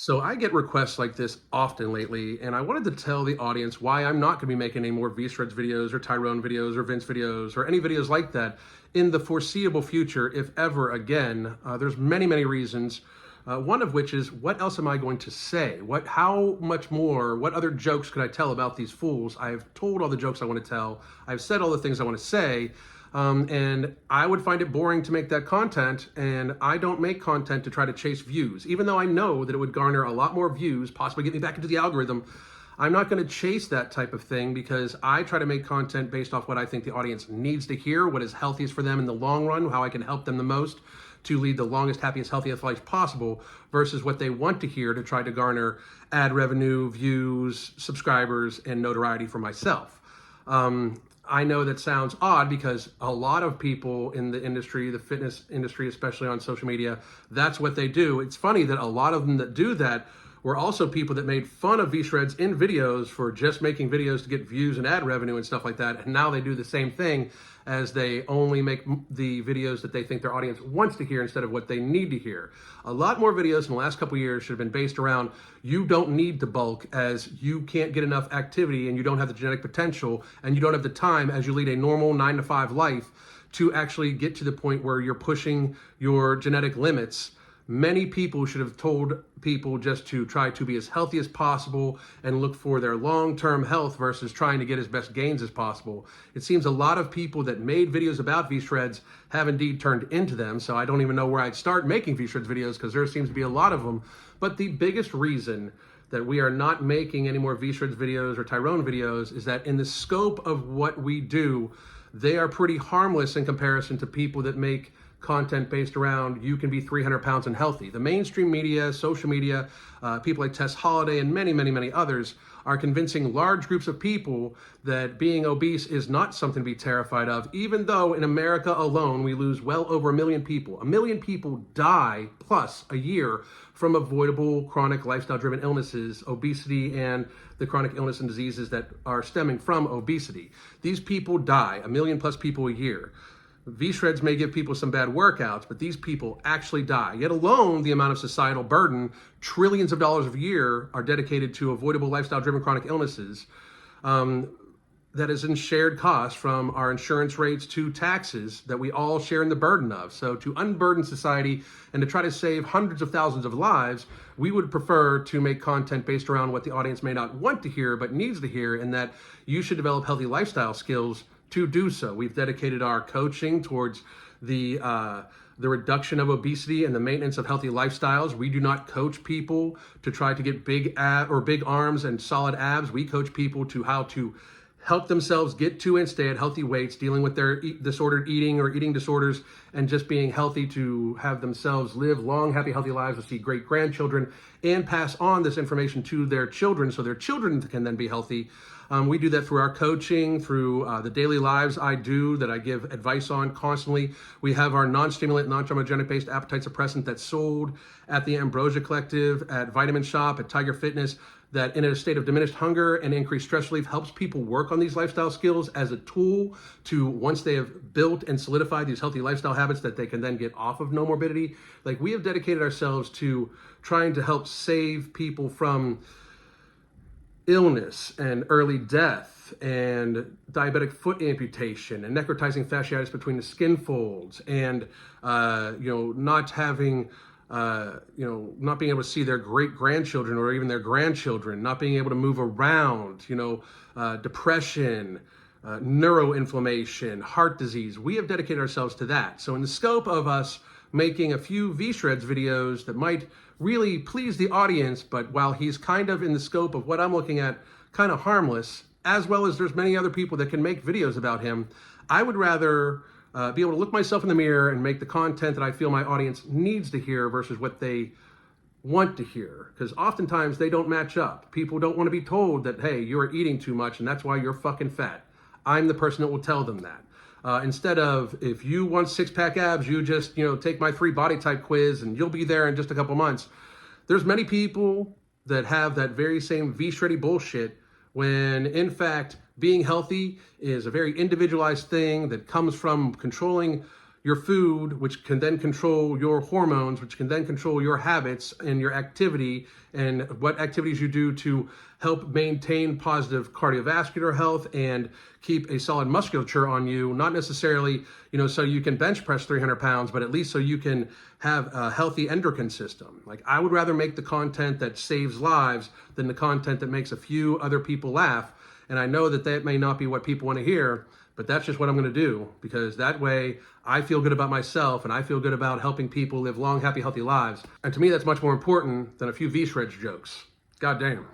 So I get requests like this often lately, and I wanted to tell the audience why I'm not going to be making any more VShreds videos or Tyrone videos or Vince videos or any videos like that in the foreseeable future, if ever again. There's many reasons. One of which is, what else am I going to say? How much more, what other jokes could I tell about these fools? I've told all the jokes I want to tell. I've said all the things I want to say. And I would find it boring to make that content, and I don't make content to try to chase views. Even though I know that it would garner a lot more views, possibly get me back into the algorithm, I'm not going to chase that type of thing because I try to make content based off what I think the audience needs to hear, what is healthiest for them in the long run, how I can help them the most to lead the longest, happiest, healthiest life possible versus what they want to hear to try to garner ad revenue, views, subscribers, and notoriety for myself. I know that sounds odd because a lot of people in the industry, the fitness industry, especially on social media, that's what they do. It's funny that a lot of them that do that were also people that made fun of VShreds in videos for just making videos to get views and ad revenue and stuff like that. And now they do the same thing as they only make the videos that they think their audience wants to hear instead of what they need to hear. A lot more videos in the last couple of years should have been based around you don't need to bulk as you can't get enough activity and you don't have the genetic potential and you don't have the time as you lead a normal 9-to-5 life to actually get to the point where you're pushing your genetic limits. Many people should have told people just to try to be as healthy as possible and look for their long-term health versus trying to get as best gains as possible. It seems a lot of people that made videos about VShreds have indeed turned into them, so I don't even know where I'd start making VShreds videos because there seems to be a lot of them. But the biggest reason that we are not making any more VShreds videos or Tyrone videos is that in the scope of what we do, they are pretty harmless in comparison to people that make content based around you can be 300 pounds and healthy. The mainstream media, social media, people like Tess Holliday and many others are convincing large groups of people that being obese is not something to be terrified of, even though in America alone we lose well over 1 million people. 1 million people die plus a year from avoidable chronic lifestyle-driven illnesses, obesity, and the chronic illness and diseases that are stemming from obesity. These people die, 1 million plus people a year. VShreds may give people some bad workouts, but these people actually die. Yet alone, the amount of societal burden, trillions of dollars a year, are dedicated to avoidable lifestyle-driven chronic illnesses that is in shared costs from our insurance rates to taxes that we all share in the burden of. So to unburden society and to try to save hundreds of thousands of lives, we would prefer to make content based around what the audience may not want to hear but needs to hear, and that you should develop healthy lifestyle skills to do so. We've dedicated our coaching towards the reduction of obesity and the maintenance of healthy lifestyles. We do not coach people to try to get big arms and solid abs. We coach people to how to help themselves get to and stay at healthy weights, dealing with their disordered eating or eating disorders, and just being healthy to have themselves live long, happy, healthy lives, to see great grandchildren, and pass on this information to their children so their children can then be healthy. We do that through our coaching, through the daily lives I do that I give advice on constantly. We have our non-stimulant, non-thermogenic-based appetite suppressant that's sold at the Ambrosia Collective, at Vitamin Shop, at Tiger Fitness, that in a state of diminished hunger and increased stress relief helps people work on these lifestyle skills as a tool to, once they have built and solidified these healthy lifestyle habits, that they can then get off of no morbidity. Like, we have dedicated ourselves to trying to help save people from illness and early death and diabetic foot amputation and necrotizing fasciitis between the skin folds and not having not being able to see their great grandchildren or even their grandchildren, not being able to move around, depression, neuroinflammation, heart disease. We have dedicated ourselves to that. So in the scope of us making a few VShreds videos that might really please the audience, but while he's kind of in the scope of what I'm looking at, kind of harmless, as well as there's many other people that can make videos about him, I would rather be able to look myself in the mirror and make the content that I feel my audience needs to hear versus what they want to hear. Because oftentimes they don't match up. People don't want to be told that, hey, you're eating too much and that's why you're fucking fat. I'm the person that will tell them that. Instead of, if you want six-pack abs, you just, take my 3 body type quiz and you'll be there in just a couple months. There's many people that have that very same V-shreddy bullshit when, in fact, being healthy is a very individualized thing that comes from controlling your food, which can then control your hormones, which can then control your habits and your activity and what activities you do to help maintain positive cardiovascular health and keep a solid musculature on you, not necessarily, so you can bench press 300 pounds, but at least so you can have a healthy endocrine system. Like, I would rather make the content that saves lives than the content that makes a few other people laugh. And I know that that may not be what people want to hear, but that's just what I'm going to do, because that way I feel good about myself and I feel good about helping people live long, happy, healthy lives. And to me, that's much more important than a few Vshreds jokes. God damn.